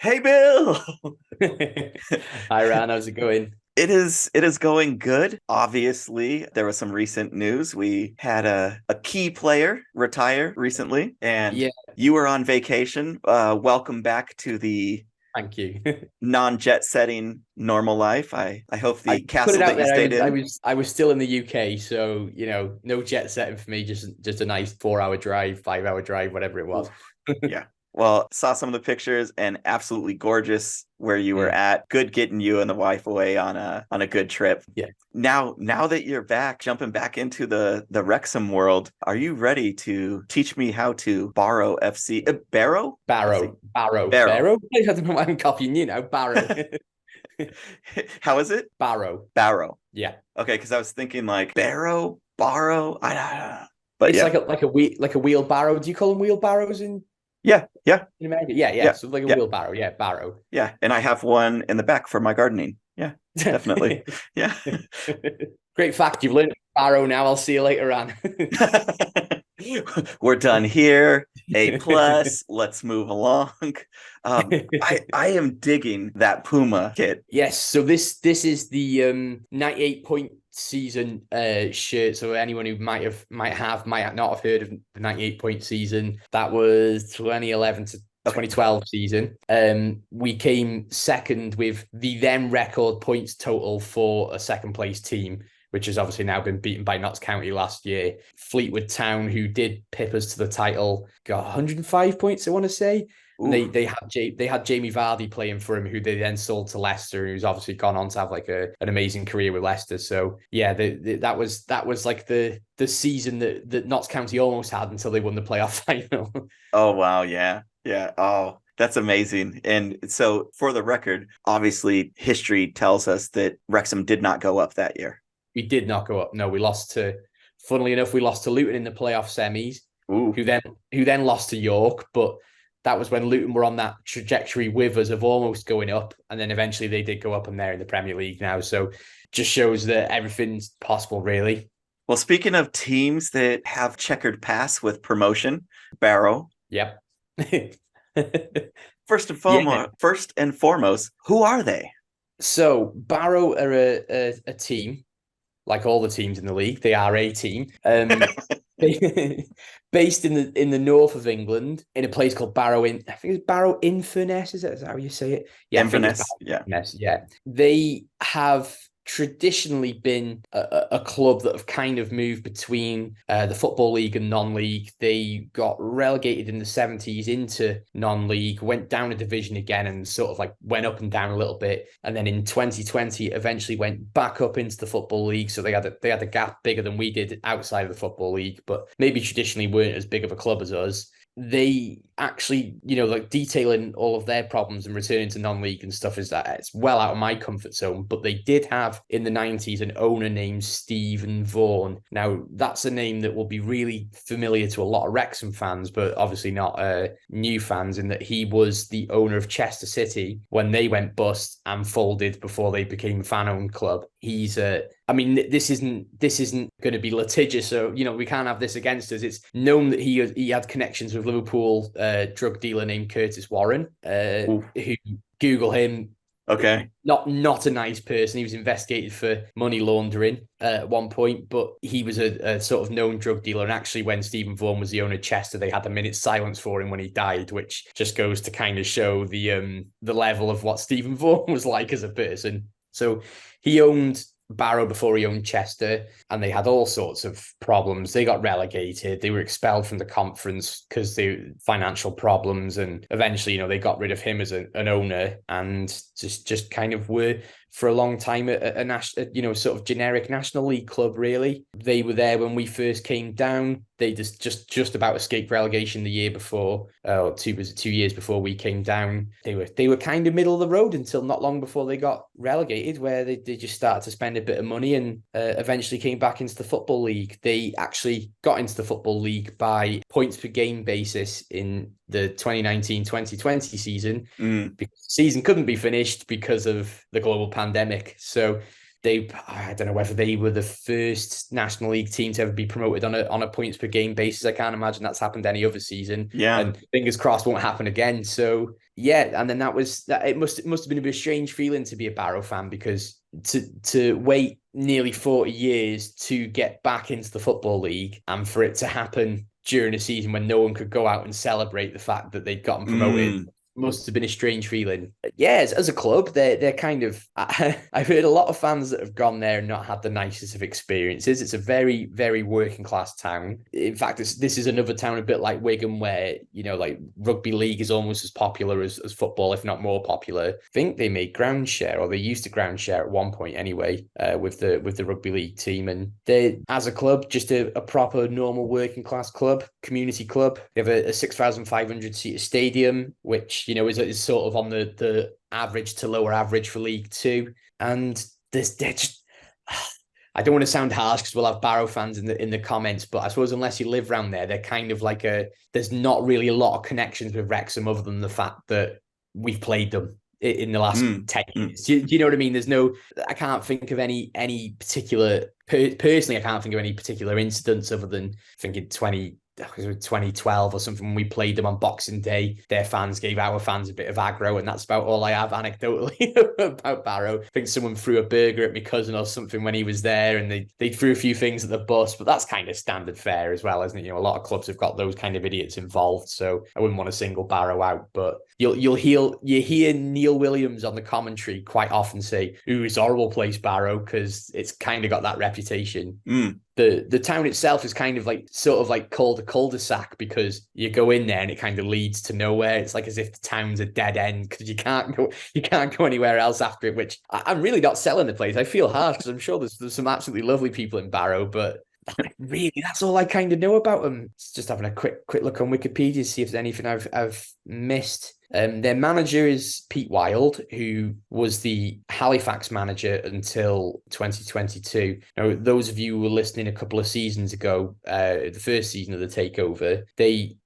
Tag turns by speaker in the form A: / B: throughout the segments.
A: Hey Bill.
B: Hi, Ran. How's it going?
A: It is going good. Obviously, there was some recent news. We had a key player retire recently, and
B: Yeah,
A: you were on vacation. Welcome back to the
B: thank you.
A: non-jet setting normal life. I hope
B: I
A: the
B: put it
A: castle
B: out
A: that you
B: there. I
A: stayed
B: was, I
A: in.
B: was, I was still in the UK, so no jet setting for me. Just a nice 4 hour drive, 5 hour drive, whatever it was.
A: Oof. Yeah. Well, saw some of the pictures and absolutely gorgeous where you were
B: Mm,
A: at. Good getting you and the wife away on a good trip.
B: yeah,
A: Now that you're back, jumping back into the Wrexham world, are you ready to teach me how to borrow FC Barrow FC Barrow?
B: Barrow. I don't know why I'm copying you now. Barrow,
A: How is it?
B: Barrow.
A: Barrow.
B: Yeah,
A: Okay, because I was thinking like Barrow, borrow. I don't know. But
B: it's
A: yeah,
B: like a wheelbarrow. Do you call them wheelbarrows
A: yeah, yeah,
B: in America? Yeah, yeah.
A: yeah,
B: So like a
A: yeah,
B: wheelbarrow. Yeah, barrow.
A: yeah. And I have one in the back for my gardening. Yeah, definitely. Yeah.
B: Great fact. You've learned Barrow now. I'll see you later on.
A: We're done here. A plus. Let's move along. I am digging that Puma kit.
B: Yes, so this is the 98 point season shirt. So anyone who might not have heard of the 98 point season, that was 2011 to
A: Okay.
B: 2012 season. We came second with the then record points total for a second place team, which has obviously now been beaten by Notts County last year. Fleetwood Town, who did pip us to the title, got 105 points, I want to say. And
A: Ooh.
B: they had Jamie Vardy playing for him, who they then sold to Leicester, who's obviously gone on to have like an amazing career with Leicester. So yeah, that was like the season that Notts County almost had until they won the playoff final.
A: Oh wow, yeah. Yeah. Oh, that's amazing. And so for the record, obviously history tells us that Wrexham did not go up that year.
B: We did not go up. No, we lost to. Funnily enough, we lost to Luton in the playoff semis,
A: Ooh.
B: who then who then lost to York, but that was when Luton were on that trajectory with us of almost going up, and then eventually they did go up, and they're in the Premier League now. So just shows that everything's possible, really.
A: Well, speaking of teams that have checkered past with promotion, Barrow,
B: Yep. Yeah.
A: first and foremost, who are they?
B: So Barrow are a team, like all the teams in the league. They are a team. Based in the north of England, in a place called I think it's Barrow-in-Furness. Is that how you say it? Yeah, I think it's
A: Inverness. Yeah.
B: Barrow-in-Furness. Yeah, they have traditionally been a club that have kind of moved between the football league and non-league. They got relegated in the 70s into non-league, went down a division again, and sort of like went up and down a little bit, and then in 2020 eventually went back up into the football league. So they had a gap bigger than we did outside of the football league, but maybe traditionally weren't as big of a club as us. They actually, like detailing all of their problems and returning to non-league and stuff, is that it's well out of my comfort zone. But they did have in the 90s an owner named Stephen Vaughn. Now, that's a name that will be really familiar to a lot of Wrexham fans, but obviously not new fans, in that he was the owner of Chester City when they went bust and folded before they became a fan-owned club. He's I mean, this isn't going to be litigious, so we can't have this against us. It's known that he had connections with Liverpool drug dealer named Curtis Warren,
A: Ooh.
B: who Google him.
A: Okay.
B: Not a nice person. He was investigated for money laundering at one point, but he was a sort of known drug dealer. And actually, when Stephen Vaughan was the owner of Chester, they had a minute's silence for him when he died, which just goes to kind of show the level of what Stephen Vaughan was like as a person. So he owned Barrow before he owned Chester, and they had all sorts of problems. They got relegated. They were expelled from the conference because they financial problems, and eventually, they got rid of him as an owner, and just kind of were for a long time a national, sort of generic National League club. Really, they were there when we first came down. They just about escaped relegation the year before. Was it 2 years before we came down? They were kind of middle of the road until not long before they got relegated, where they just started to spend a bit of money and eventually came back into the football league. They actually got into the football league by points per game basis in the 2019-2020 season,
A: Mm.
B: because the season couldn't be finished because of the global pandemic. So I don't know whether they were the first National League team to ever be promoted on a points per game basis. I can't imagine that's happened any other season.
A: Yeah.
B: And fingers crossed won't happen again. So yeah, and then it must have been a bit strange feeling to be a Barrow fan, because to wait nearly 40 years to get back into the Football League, and for it to happen during a season when no one could go out and celebrate the fact that they'd gotten promoted. Must have been a strange feeling. Yeah, as a club, they're kind of. I've heard a lot of fans that have gone there and not had the nicest of experiences. It's a very, very working class town. In fact, this is another town a bit like Wigan, where like rugby league is almost as popular as football, if not more popular. I think they made ground share, or they used to ground share at one point anyway, with the rugby league team. And they, as a club, just a proper normal working class club, community club. They have a 6,500 seat stadium, which is sort of on the average to lower average for League Two. And they're just, I don't want to sound harsh because we'll have Barrow fans in the comments, but I suppose unless you live around there, they're kind of like there's not really a lot of connections with Wrexham other than the fact that we've played them in the last 10 years. Do you know what I mean? I can't think of any particular, personally, I can't think of any particular incidents other than thinking 2012 or something, when we played them on Boxing Day. Their fans gave our fans a bit of aggro, and that's about all I have anecdotally about Barrow. I think someone threw a burger at my cousin or something when he was there, and they threw a few things at the bus, but that's kind of standard fare as well, isn't it? A lot of clubs have got those kind of idiots involved, so I wouldn't want to single Barrow out. But you hear Neil Williams on the commentary quite often say, "Ooh, it's a horrible place, Barrow," because it's kind of got that reputation. The town itself is kind of sort of called a Cul De Sac, because you go in there and it kind of leads to nowhere. It's like as if the town's a dead end, because you can't go anywhere else after it, which I'm really not selling the place. I feel harsh because I'm sure there's some absolutely lovely people in Barrow, but really that's all I kind of know about them. Just having a quick look on Wikipedia to see if there's anything I've missed. Their manager is Pete Wild, who was the Halifax manager until 2022. Now, those of you who were listening a couple of seasons ago, the first season of the takeover,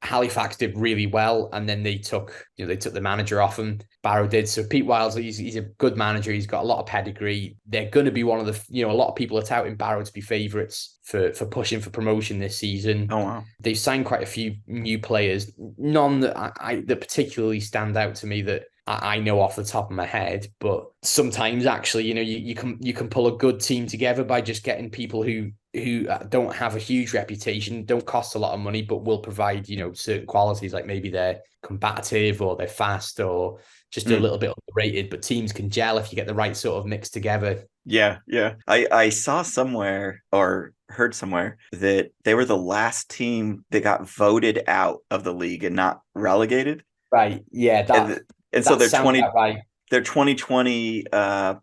B: Halifax did really well, and then they took the manager off him. Barrow did. So Pete Wild, he's a good manager. He's got a lot of pedigree. They're going to be one of the, a lot of people are touting Barrow to be favourites for pushing for promotion this season.
A: Oh, wow.
B: They've signed quite a few new players, none that that particularly stand out to me that I know off the top of my head. But sometimes actually, you can pull a good team together by just getting people who don't have a huge reputation, don't cost a lot of money, but will provide, certain qualities, like maybe they're combative or they're fast or just a little bit underrated, but teams can gel if you get the right sort of mix together.
A: Yeah. I saw somewhere or heard somewhere that they were the last team that got voted out of the league and not relegated.
B: Right. Yeah.
A: And so their
B: 2020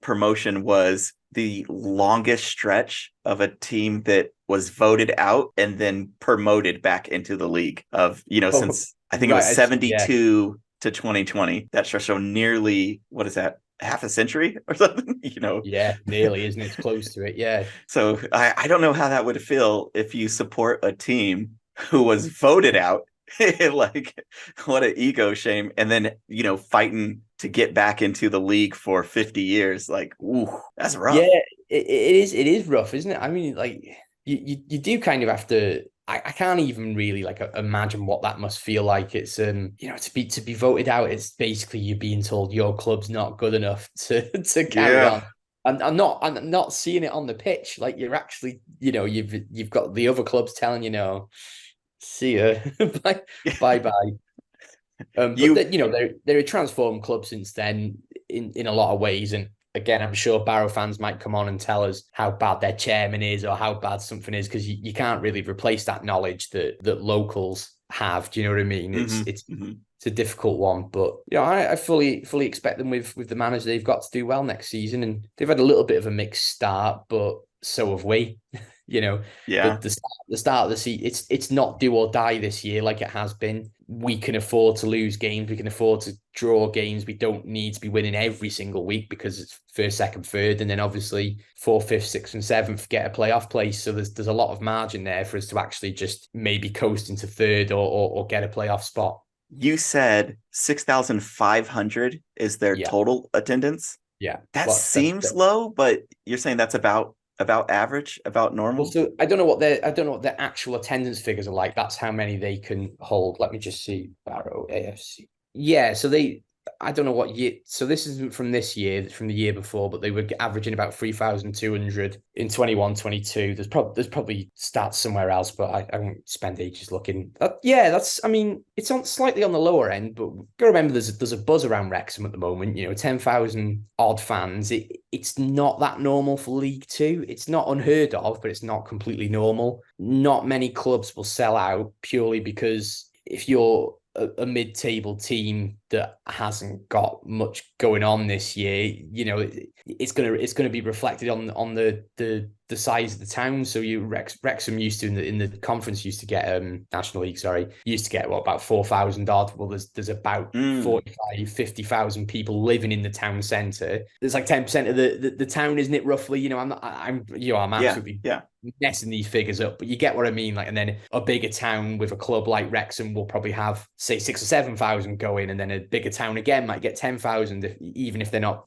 A: promotion was the longest stretch of a team that was voted out and then promoted back into the league since I think it was 72 to 2020. That stretch, so nearly, what is that, half a century or something?
B: Yeah, nearly, isn't it? It's close to it. Yeah.
A: So I don't know how that would feel if you support a team who was voted out. What an ego shame. And then fighting to get back into the league for 50 years. Ooh, that's rough.
B: Yeah, it is rough, isn't it? I mean, you do kind of have to. I can't even really imagine what that must feel like. It's to be voted out. It's basically you being told your club's not good enough to carry on. And I'm not seeing it on the pitch. You're actually, you've got the other clubs telling see ya, bye. But they're a transformed club since then in a lot of ways. And again, I'm sure Barrow fans might come on and tell us how bad their chairman is or how bad something is, because you can't really replace that knowledge that locals have. Do you know what I mean? It's a difficult one, but I fully expect them with the manager they've got to do well next season. And they've had a little bit of a mixed start, but so have we. The start of the season, it's not do or die this year like it has been. We can afford to lose games. We can afford to draw games. We don't need to be winning every single week because it's first, second, third, and then obviously fourth, fifth, sixth, and seventh get a playoff place. So there's a lot of margin there for us to actually just maybe coast into third or get a playoff spot.
A: You said 6,500 is their total attendance.
B: Yeah.
A: That
B: Well,
A: seems low, but you're saying that's about average, about normal?
B: also, I don't know what their actual attendance figures are like. That's how many they can hold. Let me just see. Barrow AFC. Yeah, so I don't know what year. So this isn't from this year, from the year before, but they were averaging about 3,200 in 21-22. There's probably stats somewhere else, but I won't spend ages looking. Yeah, I mean, it's on slightly on the lower end, but gotta remember there's a buzz around Wrexham at the moment. 10,000 odd fans. It's not that normal for League Two. It's not unheard of, but it's not completely normal. Not many clubs will sell out purely because if you're a mid-table team that hasn't got much going on this year, it's gonna be reflected on the size of the town. So Wrexham used to in the conference used to get National League, sorry, used to get about 4,000 odd. Well, there's about 45,000-50,000 people living in the town centre. There's like 10% of the town, isn't it, roughly? I'm absolutely messing these figures up, but you get what I mean. Like, and then a bigger town with a club like Wrexham will probably have, say, 6,000 or 7,000 going, and then a bigger town again might get 10,000, even if they're not,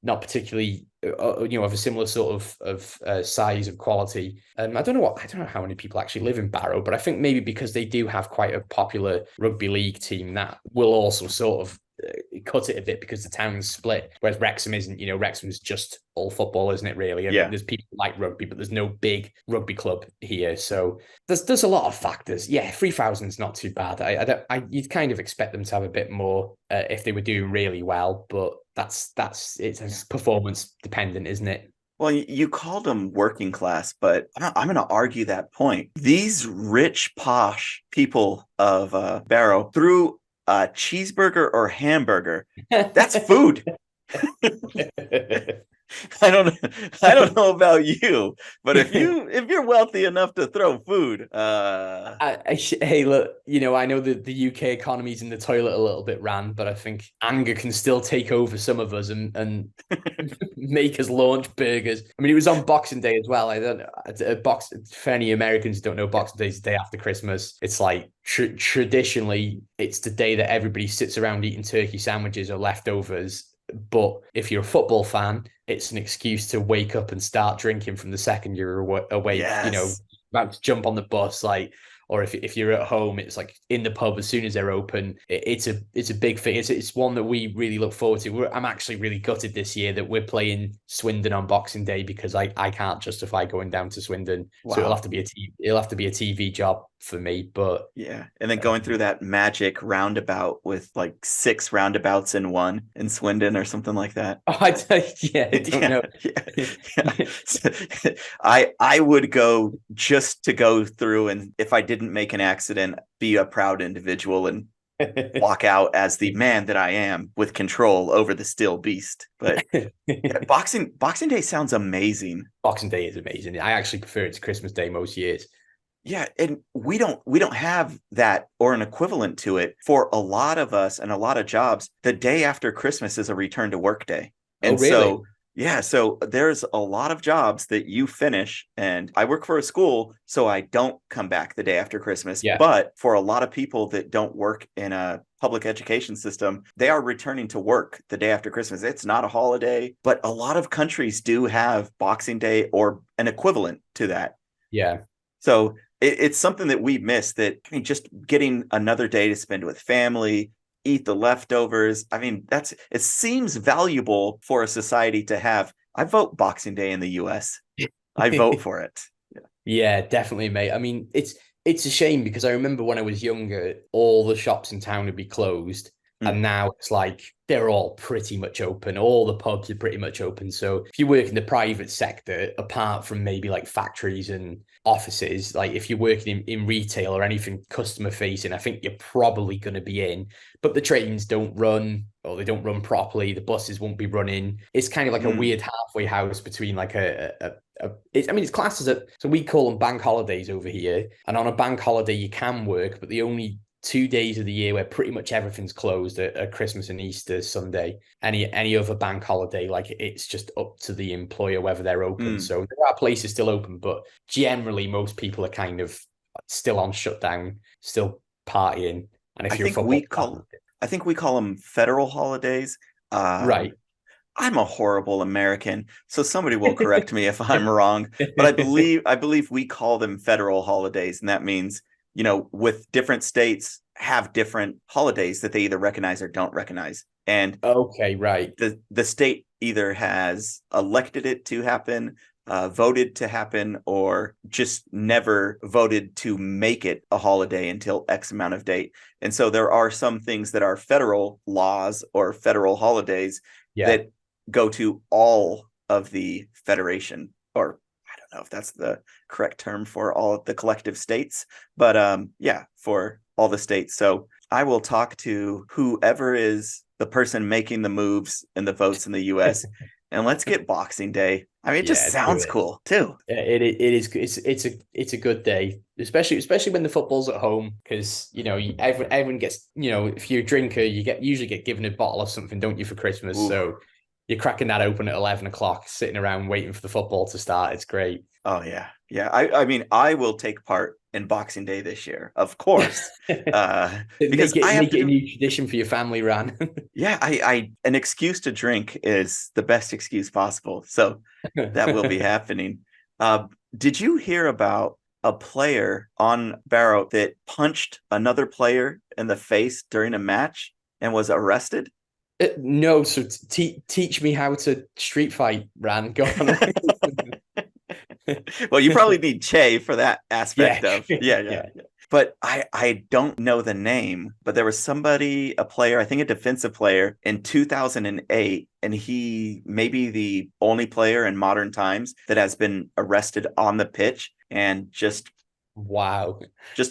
B: not particularly, of a similar sort of size of quality. I don't know how many people actually live in Barrow, but I think maybe because they do have quite a popular rugby league team, that will also sort of cut it a bit because the town's split, whereas Wrexham isn't. Wrexham's just all football, isn't it, really? And there's people like rugby, but there's no big rugby club here. So there's a lot of factors. Yeah, 3,000 is not too bad. You'd kind of expect them to have a bit more if they were doing really well, but it's performance dependent, isn't it?
A: Well, you called them working class, but I'm going to argue that point. These rich, posh people of Barrow threw a cheeseburger or hamburger. That's food. I don't know about you, but if you're wealthy enough to throw food,
B: hey, look, I know that the UK economy's in the toilet a little bit, Ran, but I think anger can still take over some of us and make us launch burgers. I mean, it was on Boxing Day as well. I don't know, for any Americans who don't know, Boxing Day is the day after Christmas. It's like traditionally, it's the day that everybody sits around eating turkey sandwiches or leftovers. But if you're a football fan, it's an excuse to wake up and start drinking from the second you're awake.
A: Yes.
B: About to jump on the bus, or if you're at home, it's like in the pub as soon as they're open. It's a big thing. It's one that we really look forward to. I'm actually really gutted this year that we're playing Swindon on Boxing Day because I can't justify going down to Swindon. Wow. So it'll have to be a TV job for me. But
A: yeah, and then going through that magic roundabout with like 6 roundabouts in one in Swindon or something like that.
B: Oh, I don't know.
A: Yeah. I would go just to go through, and if I didn't make an accident, be a proud individual and walk out as the man that I am with control over the still beast. But yeah, Boxing Day sounds amazing.
B: Boxing Day is amazing. I actually prefer it to Christmas Day most years.
A: Yeah, and we don't have that or an equivalent to it for a lot of us and a lot of jobs. The day after Christmas is a return to work day. And
B: really?
A: so there's a lot of jobs that you finish, and I work for a school, so I don't come back the day after Christmas.
B: Yeah.
A: But for a lot of people that don't work in a public education system, they are returning to work the day after Christmas. It's not a holiday, but a lot of countries do have Boxing Day or an equivalent to that.
B: Yeah.
A: So it's something that we miss, that just getting another day to spend with family, eat the leftovers. I mean, it seems valuable for a society to have. I vote Boxing Day in the US. I vote for it.
B: Yeah, definitely, mate. I mean, it's a shame because I remember when I was younger, all the shops in town would be closed. And now it's like they're all pretty much open. All the pubs are pretty much open. So if you work in the private sector, apart from maybe like factories and offices, like if you're working in retail or anything customer facing, I think you're probably going to be in. But the trains don't run, or they don't run properly. The buses won't be running. It's kind of like a weird halfway house between like it's classed as so we call them bank holidays over here. And on a bank holiday, you can work, but the only 2 days of the year where pretty much everything's closed are Christmas and Easter Sunday. Any other bank holiday, like it's just up to the employer whether they're open. So there are places still open, but generally most people are kind of still on shutdown, still partying. And if
A: I think we call them federal holidays.
B: Right.
A: I'm a horrible American, so somebody will correct me if I'm wrong. But I believe we call them federal holidays, and that means, with different states have different holidays that they either recognize or don't recognize. And
B: Okay, right.
A: the state either has elected it to happen, voted to happen, or just never voted to make it a holiday until X amount of date. And so there are some things that are federal laws or federal holidays that go to all of the federation, or I don't know if that's the correct term for all of the collective states, but for all the states. So I will talk to whoever is the person making the moves and the votes in the US and let's get Boxing Day. I mean, it just sounds cool too.
B: It is. It's a good day, especially when the football's at home, because everyone gets, if you're a drinker, usually get given a bottle of something, don't you, for Christmas? Ooh. So you're cracking that open at 11 o'clock, sitting around waiting for the football to start. It's great.
A: Oh yeah, yeah. I mean, I will take part in Boxing Day this year, of course,
B: because make it a new tradition for your family, Ran.
A: Yeah, an excuse to drink is the best excuse possible, so that will be happening. Did you hear about a player on Barrow that punched another player in the face during a match and was arrested?
B: No, so teach me how to street fight, Ran. Go on.
A: Well, you probably need Che for that aspect of yeah. But I don't know the name, but there was a player, I think a defensive player in 2008, and he may be the only player in modern times that has been arrested on the pitch and just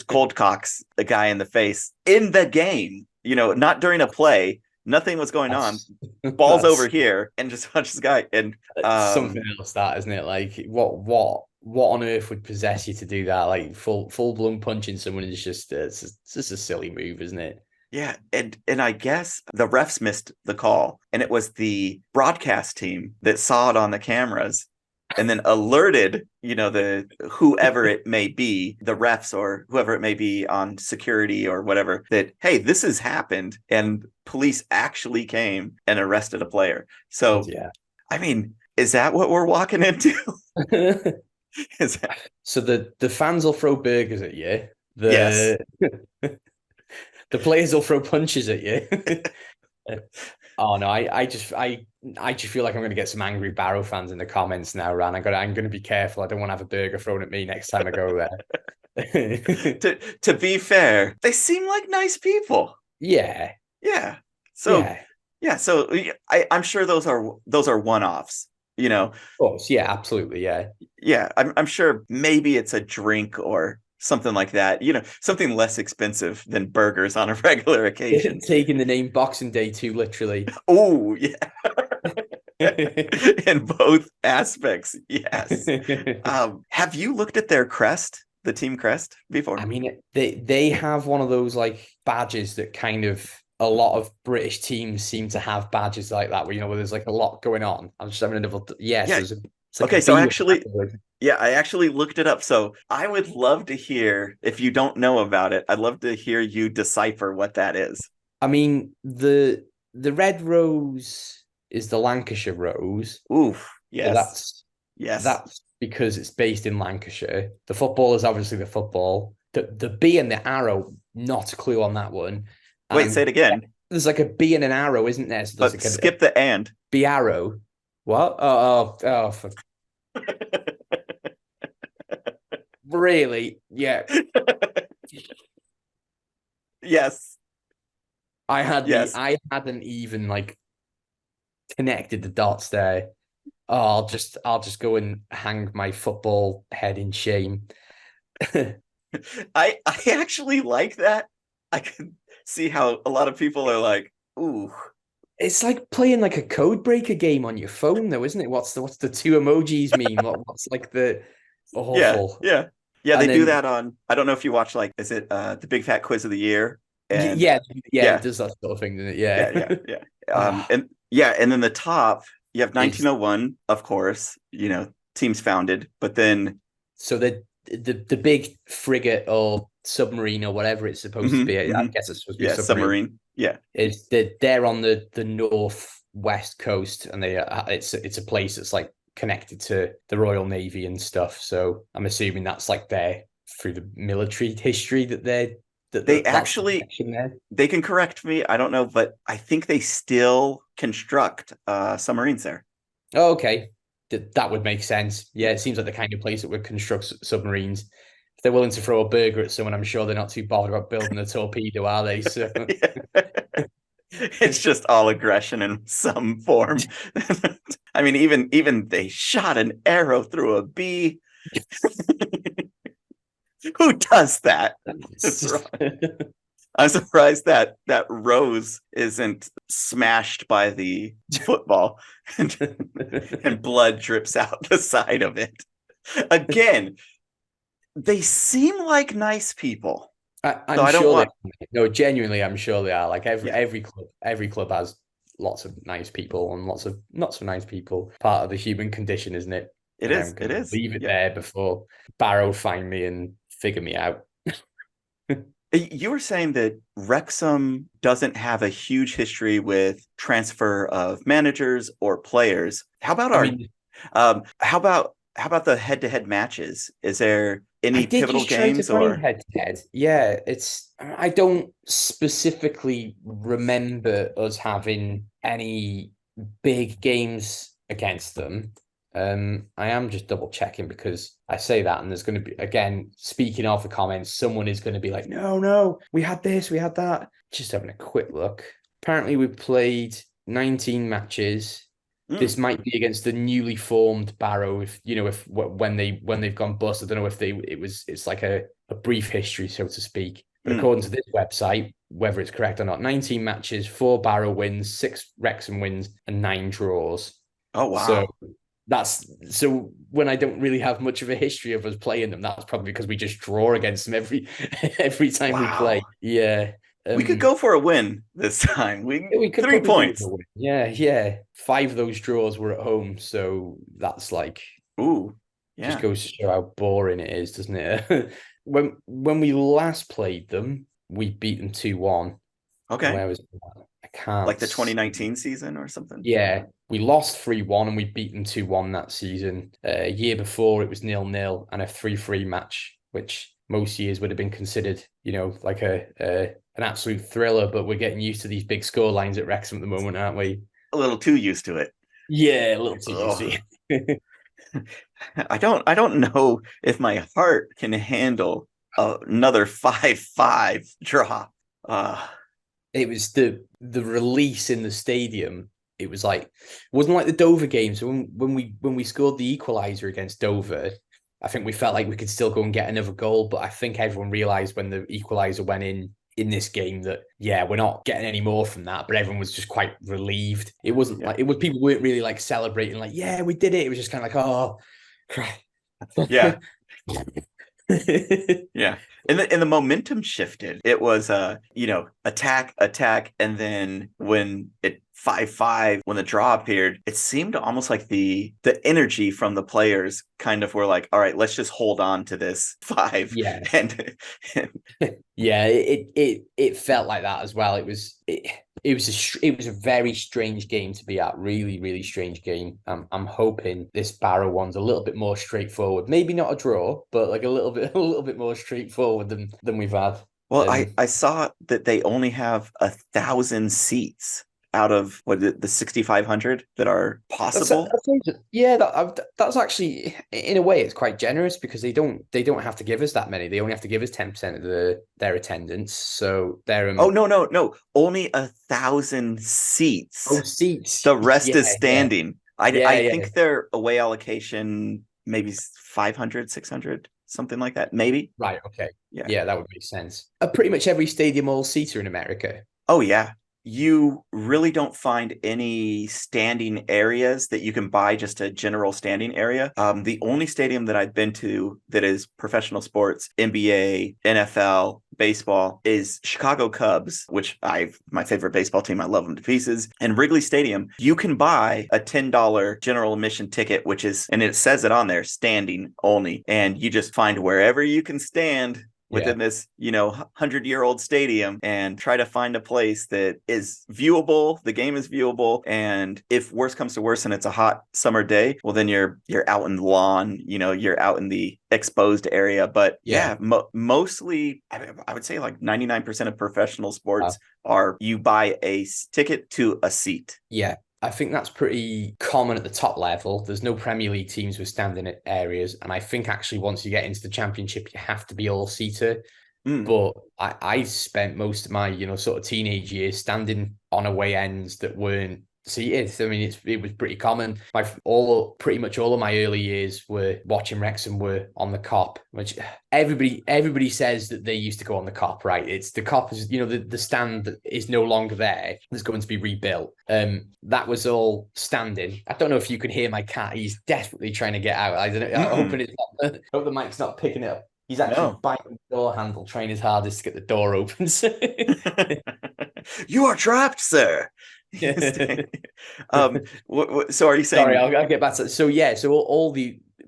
A: cold cocks the guy in the face in the game, not during a play. Nothing was going on. Balls over here and just punches the guy. And
B: something else, that isn't it? Like what on earth would possess you to do that? Like full blown punching someone is just it's just a silly move, isn't it?
A: Yeah, and I guess the refs missed the call, and it was the broadcast team that saw it on the cameras and then alerted, the whoever it may be, the refs or whoever it may be on security or whatever, that, hey, this has happened. And police actually came and arrested a player. So, I mean, is that what we're walking into?
B: So the fans will throw burgers at you.
A: Yes.
B: The players will throw punches at you. Oh no, I just feel like I'm going to get some angry Barrow fans in the comments now, Ran. I'm going to be careful. I don't want to have a burger thrown at me next time I go there.
A: to be fair, they seem like nice people.
B: Yeah.
A: Yeah. So So I'm sure those are one-offs.
B: Of course, yeah, absolutely, yeah.
A: Yeah, I'm sure maybe it's a drink or something like that, something less expensive than burgers on a regular occasion.
B: Taking the name Boxing Day too literally.
A: Oh, yeah. In both aspects, yes. Have you looked at their crest, the team crest, before?
B: I mean, they have one of those like badges that kind of a lot of British teams seem to have badges like that, where where there's like a lot going on. I'm just having a double. Yes. Yeah.
A: Okay, so I actually looked it up. So I would love to hear, if you don't know about it, I'd love to hear you decipher what that is.
B: I mean, the red rose is the Lancashire rose.
A: Oof, yes.
B: So that's because it's based in Lancashire. The football is obviously the football. The B and the arrow, not a clue on that one.
A: Wait, say it again.
B: There's like a B and an arrow, isn't there? So
A: but
B: like
A: skip the and.
B: B arrow. What? Oh. Really? Yeah.
A: Yes.
B: I hadn't even like connected the dots there. Oh, I'll just go and hang my football head in shame.
A: I actually like that. I can see how a lot of people are like, ooh.
B: It's like playing like a code breaker game on your phone, though, isn't it? What's the two emojis mean? What's like the awful?
A: Yeah. They do that on. I don't know if you watch, like, is it the Big Fat Quiz of the Year? And,
B: it does that sort of thing, doesn't it?
A: Yeah. And then the top, you have 1901, of course. Teams founded, but then
B: so the big frigate or submarine or whatever it's supposed to be. I guess it's supposed to be a submarine.
A: Yeah.
B: They're on the north West Coast, and it's a place that's like connected to the Royal Navy and stuff. So I'm assuming that's like there through the military history that
A: they actually they can correct me. I don't know, but I think they still construct submarines there.
B: Oh, okay. That would make sense. Yeah, it seems like the kind of place that would construct submarines. If they're willing to throw a burger at someone, I'm sure they're not too bothered about building a torpedo, are they? So
A: it's just all aggression in some form. I mean, even they shot an arrow through a bee. Who does that? I'm surprised that rose isn't smashed by the football and blood drips out the side of it. Again, they seem like nice people.
B: I'm sure no, genuinely, I'm sure they are. Like every club has lots of nice people and lots of not so nice people. Part of the human condition, isn't it?
A: It is.
B: Leave it there before Barrow find me and figure me out.
A: You were saying that Wrexham doesn't have a huge history with transfer of managers or players. How about how about the head-to-head matches? Is there any pivotal games or
B: head-to-head? Yeah, I don't specifically remember us having any big games against them. I am just double checking because I say that and there's going to be, again, speaking of the comments, someone is going to be like, no, we had this, we had that. Just having a quick look. Apparently we played 19 matches. This might be against the newly formed Barrow, when they've gone bust. I don't know if it's like a brief history, so to speak. But according to this website, whether it's correct or not, 19 matches, 4 Barrow wins, 6 Wrexham wins, and 9 draws.
A: Oh wow.
B: So when I don't really have much of a history of us playing them, that's probably because we just draw against them every time we play. Yeah.
A: We could go for a win this time. We could 3 points.
B: Yeah. 5 of those draws were at home, so that's like, just goes to show how boring it is, doesn't it? when we last played them, we beat them 2-1.
A: Okay.
B: Where was that? I can't.
A: Like the 2019 season or something?
B: Yeah. We lost 3-1 and we beat them 2-1 that season. A year before, it was 0-0 and a 3-3 match, which most years would have been considered, like an absolute thriller. But we're getting used to these big score lines at Wrexham at the moment, aren't we?
A: A little too used to it.
B: Yeah, a little too used to it.
A: I don't know if my heart can handle another 5-5 draw.
B: It was the release in the stadium. It was wasn't like the Dover game. So when we scored the equaliser against Dover, I think we felt like we could still go and get another goal. But I think everyone realised when the equaliser went in this game that, we're not getting any more from that. But everyone was just quite relieved. It wasn't people weren't really like celebrating we did it. It was just kind of like, oh, crap.
A: Yeah. Yeah. And the momentum shifted. It was attack, and then when it 5-5, when the draw appeared, it seemed almost like the energy from the players kind of were like, all right, let's just hold on to this 5.
B: Yeah.
A: And
B: yeah, it felt like that as well. It was a very strange game to be at. Really, really strange game. I'm hoping this Barrow one's a little bit more straightforward. Maybe not a draw, but like a little bit more straightforward than we've had.
A: Well, I saw that they only have 1,000 seats out of the 6,500 that are possible.
B: That's actually, in a way, it's quite generous because they don't have to give us that many. They only have to give us 10% of their attendance. So they're
A: no, only 1,000 seats.
B: Oh, seats.
A: The rest is standing. Yeah. I think their away allocation maybe 500, 600, something like that. Maybe.
B: Right. Okay. Yeah, that would make sense. Pretty much every stadium all-seater in America.
A: Oh yeah. You really don't find any standing areas that you can buy, just a general standing area. The only stadium that I've been to that is professional sports, NBA, NFL, baseball, is Chicago Cubs, which my favorite baseball team. I love them to pieces. And Wrigley Stadium, you can buy a $10 general admission ticket, and it says it on there, standing only. And you just find wherever you can stand within this, 100-year-old stadium and try to find a place that is viewable. The game is viewable. And if worse comes to worse and it's a hot summer day, well, then you're out in the lawn, you're out in the exposed area. But mostly, I would say like 99% of professional sports are you buy a ticket to a seat.
B: Yeah. I think that's pretty common at the top level. There's no Premier League teams with standing areas. And I think actually once you get into the Championship, you have to be all-seater. But I spent most of my, sort of teenage years standing on away ends that weren't seated. I mean, it was pretty common. Pretty much all of my early years were watching Wrexham were on the Cop, which everybody says that they used to go on the Cop, right? It's the Cop is, the stand that is no longer there. It's going to be rebuilt. That was all standing. I don't know if you can hear my cat. He's desperately trying to get out. I don't know. I hope the mic's not picking it up. He's actually biting the door handle, trying his hardest to get the door open.
A: You are trapped, sir. So are you saying?
B: Sorry, I'll get back to that. So yeah, so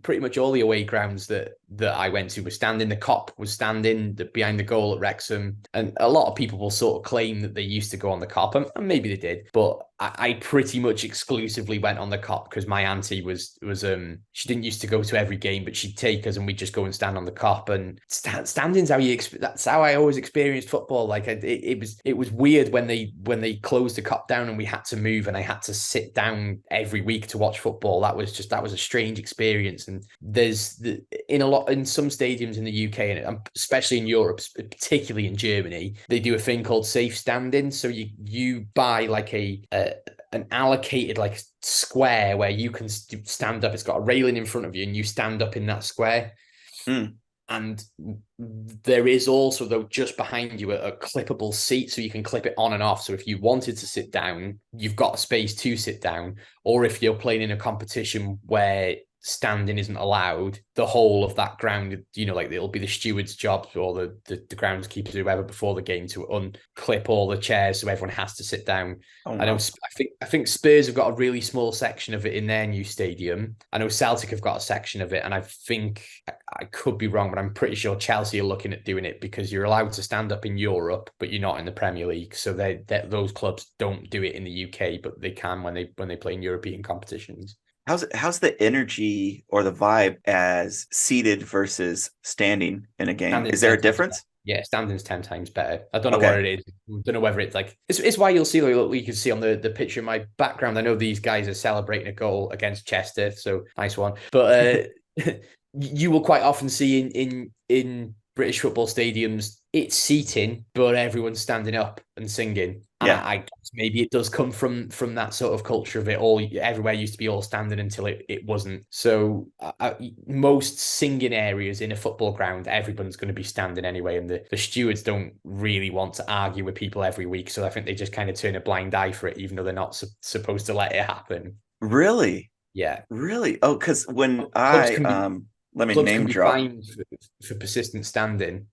B: pretty much all the away grounds that I went to were standing. The Cop was standing behind the goal at Wrexham, and a lot of people will sort of claim that they used to go on the Cop, and maybe they did, but I pretty much exclusively went on the Cop because my auntie was she didn't used to go to every game, but she'd take us and we'd just go and stand on the Cop. And standing's that's how I always experienced football. Like it was weird when they closed the Cop down and we had to move and I had to sit down every week to watch football. That was a strange experience. And there's in some stadiums in the UK and especially in Europe, particularly in Germany, they do a thing called safe standing. So you buy like an allocated like square where you can stand up. It's got a railing in front of you and you stand up in that square. And there is also, though, just behind you a clippable seat, so you can clip it on and off. So if you wanted to sit down, you've got a space to sit down. Or if you're playing in a competition where standing isn't allowed, the whole of that ground, like it'll be the steward's job or the groundskeepers, whoever, before the game to unclip all the chairs so everyone has to sit down. Oh, wow. I think Spurs have got a really small section of it in their new stadium. I know Celtic have got a section of it, and I think I could be wrong, but I'm pretty sure Chelsea are looking at doing it because you're allowed to stand up in Europe, but you're not in the Premier League. So those clubs don't do it in the UK, but they can when they play in European competitions.
A: How's the energy or the vibe as seated versus standing in a game? Is there a difference?
B: Yeah, standing's 10 times better. I don't know what it is. I don't know whether it's like it's why you'll see, like you can see on the picture in my background. I know these guys are celebrating a goal against Chester, so nice one. But you will quite often see in British football stadiums, it's seating, but everyone's standing up and singing. Yeah, I guess maybe it does come from that sort of culture of it all. Everywhere used to be all standing until it wasn't. So most singing areas in a football ground, everyone's going to be standing anyway. And the stewards don't really want to argue with people every week. So I think they just kind of turn a blind eye for it, even though they're not supposed to let it happen.
A: Really?
B: Yeah.
A: Really? Oh, because when let me name drop.
B: For persistent standing.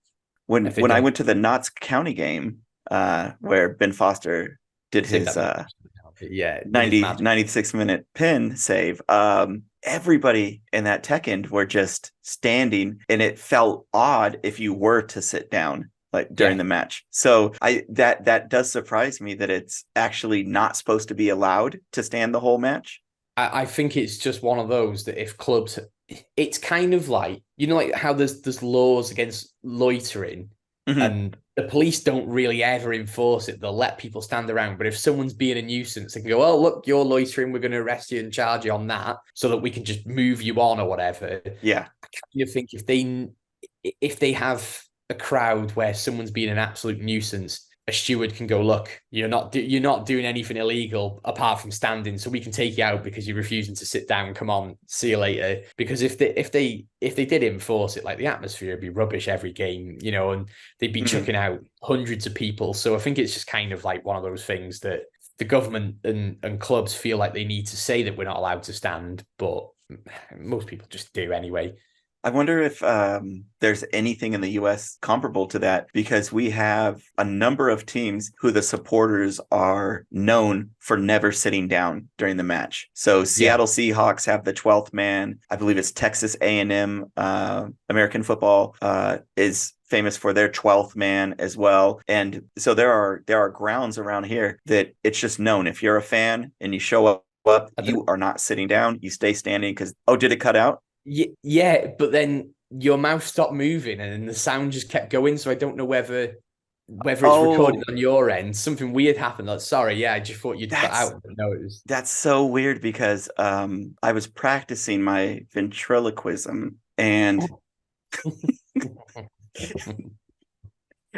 A: When I went to the Notts County game, where Ben Foster did his 96-minute pin save, everybody in that tech end were just standing, and it felt odd if you were to sit down like during the match. So that does surprise me that it's actually not supposed to be allowed to stand the whole match.
B: I think it's just one of those that if clubs, it's kind of like, like how there's laws against loitering, and the police don't really ever enforce it. They'll let people stand around, but if someone's being a nuisance, they can go, "Oh, look, you're loitering. We're going to arrest you and charge you on that, so that we can just move you on or whatever."
A: Yeah,
B: I kind of think if they have a crowd where someone's being an absolute nuisance, a steward can go, "Look, you're not doing anything illegal apart from standing, so we can take you out because you're refusing to sit down. Come on, see you later." Because if they did enforce it, like, the atmosphere would be rubbish every game, and they'd be chucking out hundreds of people. So I think it's just kind of like one of those things that the government and clubs feel like they need to say that we're not allowed to stand, but most people just do anyway.
A: I wonder if there's anything in the U.S. comparable to that, because we have a number of teams who the supporters are known for never sitting down during the match. So Seattle Seahawks have the 12th man. I believe it's Texas A&M American football is famous for their 12th man as well. And so there are grounds around here that it's just known. If you're a fan and you show up, you are not sitting down. You stay standing because, oh, did it cut out?
B: Yeah, but then your mouth stopped moving and the sound just kept going. So I don't know whether it's recorded on your end. Something weird happened. Like, sorry, yeah, I just thought you'd cut out. But no, it was.
A: That's so weird because I was practicing my ventriloquism and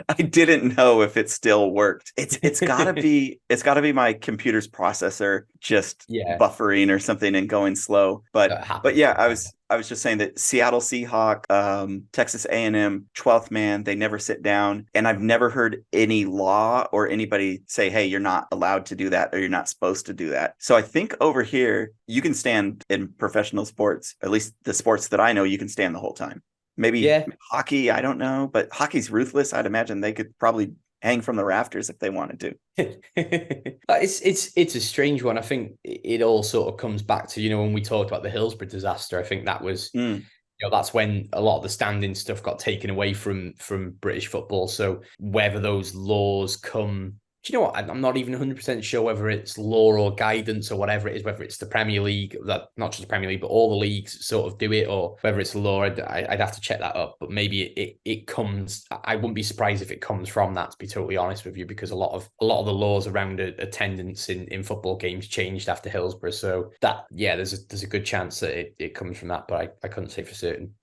A: I didn't know if it still worked. It's gotta be my computer's processor just buffering or something and going slow. But yeah, I was just saying that Seattle Seahawk, Texas A&M, 12th man, they never sit down. And I've never heard any law or anybody say, hey, you're not allowed to do that or you're not supposed to do that. So I think over here, you can stand in professional sports, at least the sports that I know, you can stand the whole time. Maybe hockey, I don't know, but hockey's ruthless. I'd imagine they could probably hang from the rafters if they wanted to.
B: It's a strange one. I think it all sort of comes back to, when we talked about the Hillsborough disaster, I think that was, that's when a lot of the standing stuff got taken away from British football. So whether those laws come, do you know what? I'm not even 100% sure whether it's law or guidance or whatever it is, whether it's the Premier League, that not just the Premier League, but all the leagues sort of do it, or whether it's law. I'd have to check that up. But maybe it comes. I wouldn't be surprised if it comes from that, to be totally honest with you, because a lot of the laws around attendance in football games changed after Hillsborough. So there's a good chance that it comes from that, but I couldn't say for certain.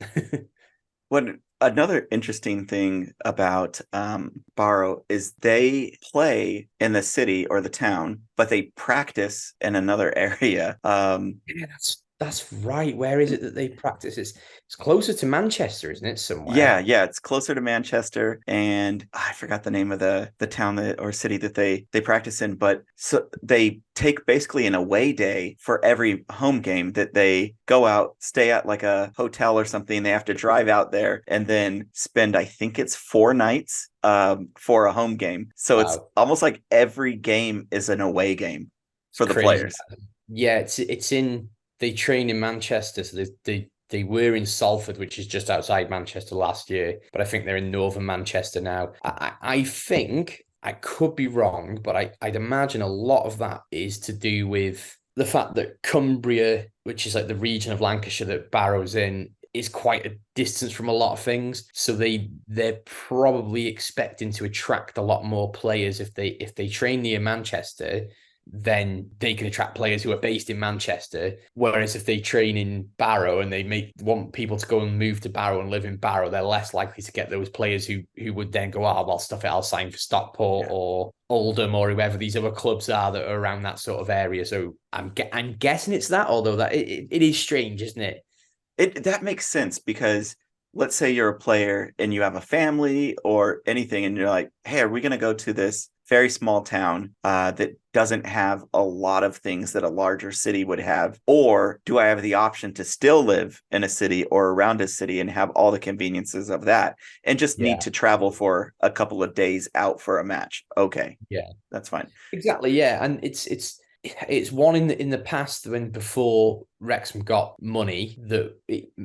A: Another interesting thing about Barrow is they play in the city or the town, but they practice in another area.
B: That's right. Where is it that they practice? It's closer to Manchester, isn't it? Somewhere.
A: Yeah, it's closer to Manchester, and I forgot the name of the town or city that they practice in. But so they take basically an away day for every home game that they go out, stay at like a hotel or something. They have to drive out there and then spend, I think it's 4 nights for a home game. So It's almost like every game is an away game for the players.
B: Yeah, it's in. They train in Manchester, so they were in Salford, which is just outside Manchester last year, but I think they're in northern Manchester now. I think, I could be wrong, but I'd imagine a lot of that is to do with the fact that Cumbria, which is like the region of Lancashire that Barrow's in, is quite a distance from a lot of things. So they're probably expecting to attract a lot more players if they train near Manchester. Then they can attract players who are based in Manchester. Whereas if they train in Barrow and they want people to go and move to Barrow and live in Barrow, they're less likely to get those players who would then go, well, stuff it, I'll sign for Stockport or Oldham or whoever these other clubs are that are around that sort of area. So I'm guessing it's that, although that it is strange, isn't it?
A: That makes sense because let's say you're a player and you have a family or anything and you're like, hey, are we going to go to this very small town that doesn't have a lot of things that a larger city would have? Or do I have the option to still live in a city or around a city and have all the conveniences of that and just need to travel for a couple of days out for a match? Okay.
B: Yeah,
A: that's fine.
B: Exactly. Yeah. And it's one in the past when before Wrexham got money that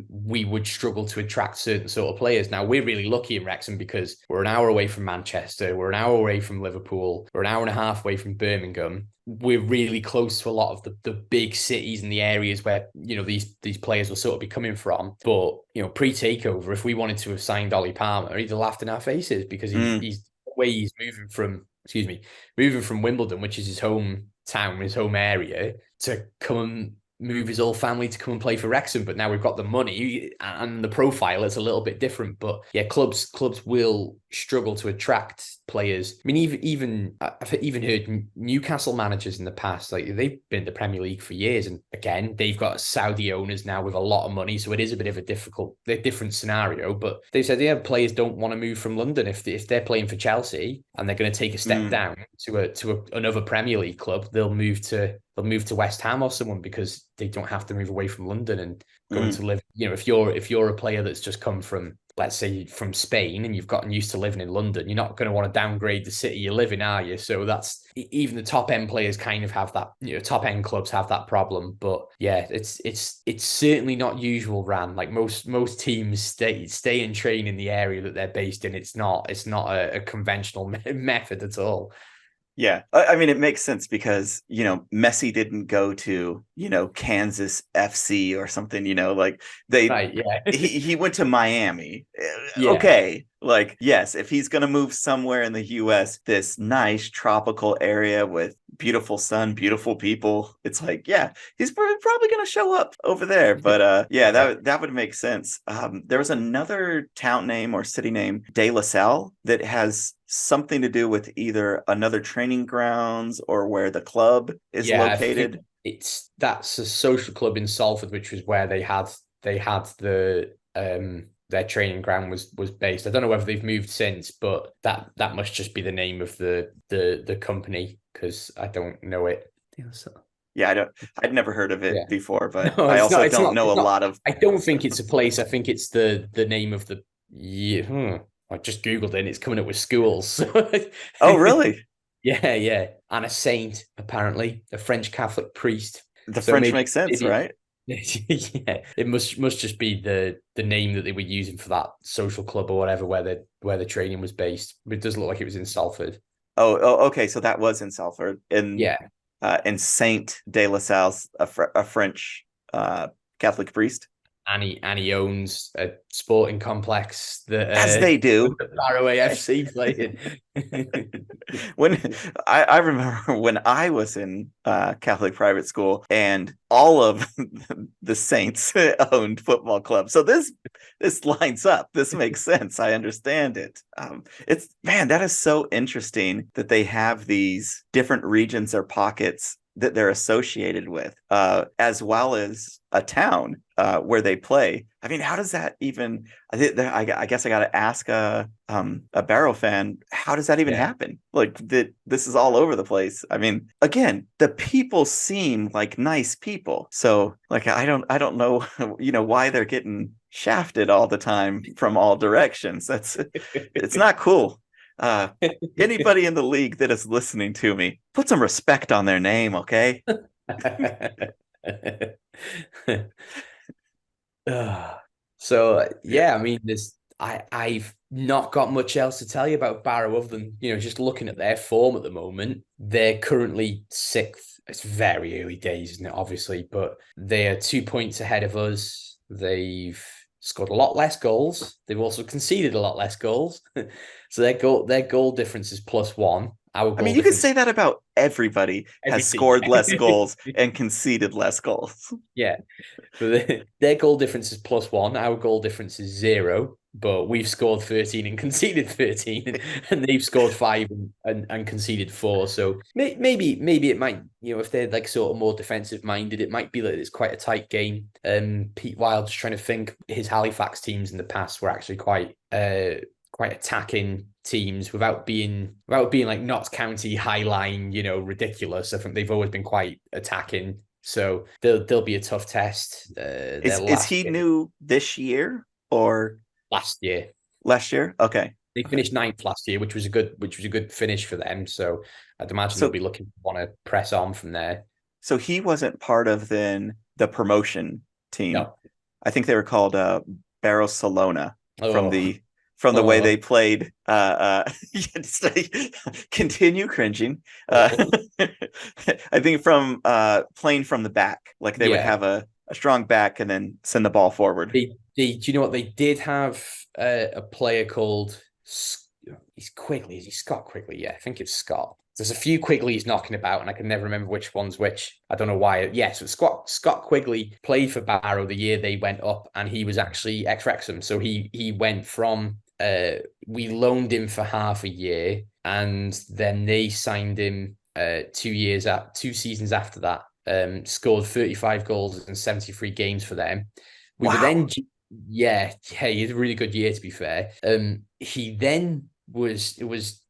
B: we would struggle to attract certain sort of players. Now we're really lucky in Wrexham because we're an hour away from Manchester, we're an hour away from Liverpool, we're an hour and a half away from Birmingham. We're really close to a lot of the big cities and the areas where these players will sort of be coming from. But pre-takeover, if we wanted to have signed Ollie Palmer, he'd have laughed in our faces because he's the way he's moving from Wimbledon, which is his home town, his home area, to come and move his whole family to come and play for Wrexham. But now we've got the money and the profile, it's a little bit different. But yeah, clubs will struggle to attract players. I mean, I've even heard Newcastle managers in the past, like they've been in the Premier League for years, and again they've got Saudi owners now with a lot of money, so it is a bit of a different scenario. But they said players don't want to move from London if they're playing for Chelsea and they're going to take a step down to another Premier League club. They'll move to West Ham or someone because they don't have to move away from London and go to live. If you're a player that's just come from let's say from Spain and you've gotten used to living in London, you're not going to want to downgrade the city you live in, are you? So that's even the top end players kind of have that, top end clubs have that problem. But yeah, it's certainly not usual, Ran. Like most teams stay and train in the area that they're based in. It's not a conventional method at all.
A: Yeah. I mean, it makes sense because, Messi didn't go to, Kansas FC or something, like
B: Right, yeah.
A: he went to Miami.
B: Yeah.
A: Okay. Like, yes, if he's going to move somewhere in the US, this nice tropical area with beautiful sun, beautiful people, it's like, yeah, he's probably going to show up over there. But yeah, that would make sense. There was another town name or city name, De La Salle, that has something to do with either another training grounds or where the club is located.
B: That's a social club in Salford, which was where they had the their training ground was based. I don't know whether they've moved since, but that must just be the name of the company, because I don't know it.
A: Yeah, I'd never heard of it before, but
B: no,
A: I also don't know a
B: not,
A: lot of.
B: I don't think it's a place. I think it's the name of the. Yeah, I just googled it and it's coming up with schools.
A: Oh, really?
B: Yeah, and a saint, apparently, a French Catholic priest.
A: The French makes sense, right?
B: Yeah, it must just be the name that they were using for that social club or whatever where the training was based. But it does look like it was in Salford.
A: Oh, okay. So that was in Salford,
B: Yeah,
A: in Saint de La Salle, a French Catholic priest.
B: and he owns a sporting complex that
A: as they do.
B: The Barrow AFC playing.
A: When I remember when I was in Catholic private school, and all of the saints owned football clubs. So this lines up. This makes sense. I understand it. That is so interesting that they have these different regions or pockets that they're associated with, as well as a town where they play. I mean, how does that even? I guess I got to ask a Barrow fan. How does that even happen? Like this is all over the place. I mean, again, the people seem like nice people. So like I don't know, why they're getting shafted all the time from all directions. It's not cool. Anybody in the league that is listening to me, put some respect on their name, okay?
B: So yeah, I mean, I've not got much else to tell you about Barrow other than just looking at their form at the moment. They're currently sixth. It's very early days, isn't it? Obviously, but they are 2 points ahead of us. They've scored a lot less goals. They've also conceded a lot less goals. So their goal difference is +1.
A: I mean, you could say that about everybody has scored less goals and conceded less goals.
B: Yeah. But their goal difference is +1. Our goal difference is 0. But we've scored 13 and conceded 13, and they've scored 5 and conceded 4. So maybe it might, if they're like sort of more defensive minded, it might be that it's quite a tight game. Pete Wild, just trying to think, his Halifax teams in the past were actually quite attacking teams without being like Notts County highline, ridiculous. I think they've always been quite attacking. So they'll be a tough test.
A: Is he new this year or
B: last year?
A: Last year, okay.
B: They finished 9th last year, which was a good finish for them. So I'd imagine they'll be looking to want to press on from there.
A: So he wasn't part of then the promotion team. No. I think they were called Barcelona from the way they played. Continue cringing. I think from playing from the back, like they would have a strong back and then send the ball forward.
B: Do you know what? They did have a player called, he's Quigley. Is he Scott Quigley? Yeah, I think it's Scott. There's a few Quigleys knocking about, and I can never remember which one's which. I don't know why. Yeah, so Scott Quigley played for Barrow the year they went up, and he was actually ex-Wrexham. So he went from, we loaned him for half a year, and then they signed him 2 seasons after that. Scored 35 goals in 73 games for them. We were then, he had a really good year, to be fair. He then was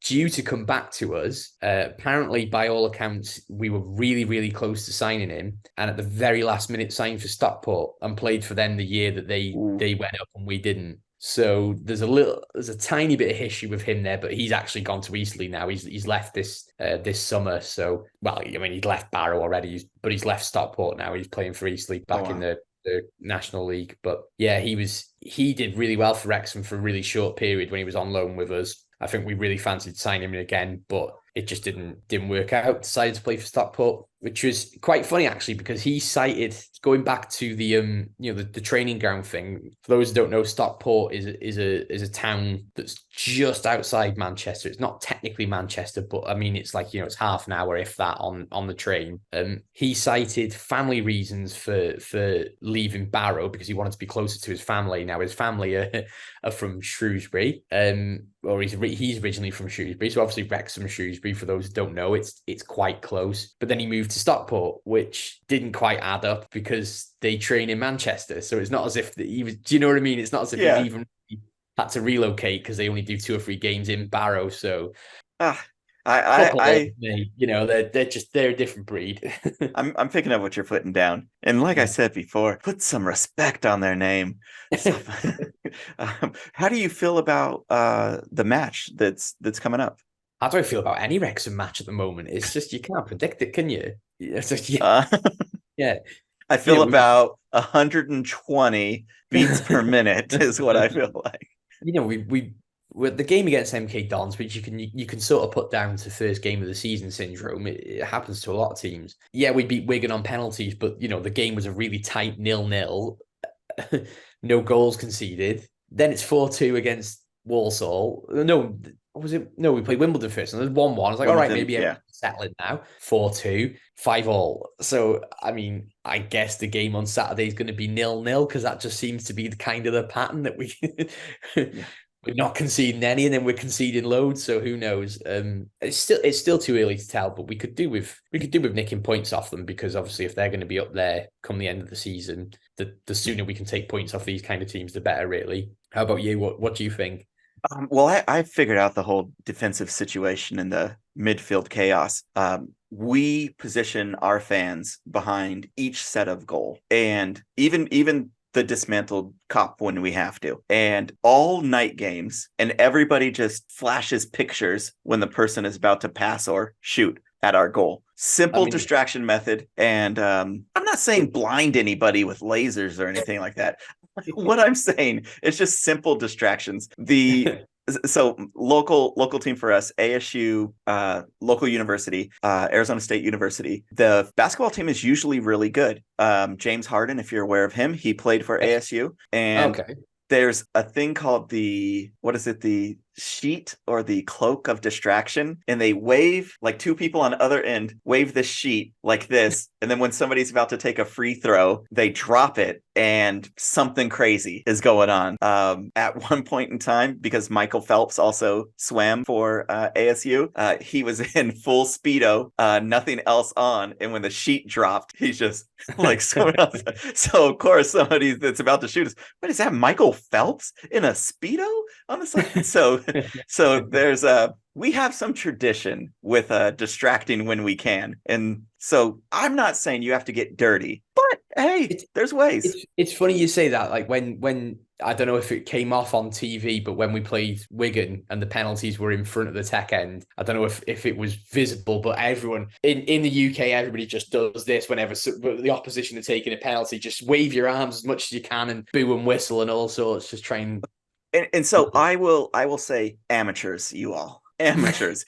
B: due to come back to us. Apparently, by all accounts, we were really, really close to signing him, and at the very last minute signed for Stockport and played for them the year that they went up and we didn't. So there's a tiny bit of history with him there, but he's actually gone to Eastleigh now. He's left this summer. So, well, I mean, he'd left Barrow already, but he's left Stockport now. He's playing for Eastleigh back in the National League. But yeah, he did really well for Wrexham for a really short period when he was on loan with us. I think we really fancied signing him again, but it just didn't work out. Decided to play for Stockport, which was quite funny actually, because he cited, going back to the the training ground thing. For those who don't know, Stockport is a town that's just outside Manchester. It's not technically Manchester, but I mean it's like, it's half an hour if that on the train. He cited family reasons for leaving Barrow because he wanted to be closer to his family. Now his family are from Shrewsbury, or he's originally from Shrewsbury, so obviously Wrexham, Shrewsbury. For those who don't know, it's quite close. But then he moved to Stockport, which didn't quite add up because they train in Manchester. So it's not as if he was. Do you know what I mean? It's not as if he even had to relocate because they only do 2 or 3 games in Barrow. So they're a different breed.
A: I'm picking up what you're putting down, and like I said before, put some respect on their name. How do you feel about the match that's coming up?
B: How do I feel about any Wrexham match at the moment? It's just, you can't predict it, can you?
A: I feel about 120 beats per minute is what I feel like.
B: With the game against MK Dons, which you can sort of put down to first game of the season syndrome. It happens to a lot of teams. Yeah, we beat Wigan on penalties, but the game was a really tight 0-0. No goals conceded. Then it's 4-2 against Walsall. No, was it? No, we played Wimbledon first, and there's 1-1. I was like, all right, maybe settling now. 4-2, 5-5. So, I mean, I guess the game on Saturday is going to be 0-0 because that just seems to be the kind of the pattern that we're not conceding any, and then we're conceding loads. So who knows? It's still too early to tell, but we could do with nicking points off them, because obviously if they're going to be up there come the end of the season, the sooner we can take points off these kind of teams, the better. Really. How about you? What do you think?
A: Well, I figured out the whole defensive situation in the midfield chaos. We position our fans behind each set of goal, and even the dismantled cop when we have to, and all night games, and everybody just flashes pictures when the person is about to pass or shoot at our goal. Simple distraction method. And I'm not saying blind anybody with lasers or anything like that. What I'm saying is just simple distractions. So local team for us, ASU, local university, Arizona State University. The basketball team is usually really good. James Harden, if you're aware of him, he played for ASU. And there's a thing called the sheet or the cloak of distraction, and they wave, like 2 people on the other end wave this sheet like this, and then when somebody's about to take a free throw, they drop it and something crazy is going on. At one point in time, because Michael Phelps also swam for ASU, he was in full Speedo, nothing else on, and when the sheet dropped, he's just like swimming outside. So of course somebody that's about to shoot us, what is that, Michael Phelps in a Speedo on the side? So there's we have some tradition with distracting when we can. And so I'm not saying you have to get dirty, but hey, there's ways.
B: It's funny you say that. Like when I don't know if it came off on TV, but when we played Wigan and the penalties were in front of the tech end, I don't know if it was visible, but everyone in the UK, everybody just does this whenever the opposition are taking a penalty. Just wave your arms as much as you can and boo and whistle and all sorts. Just try and.
A: And so I will say, amateurs, you all amateurs,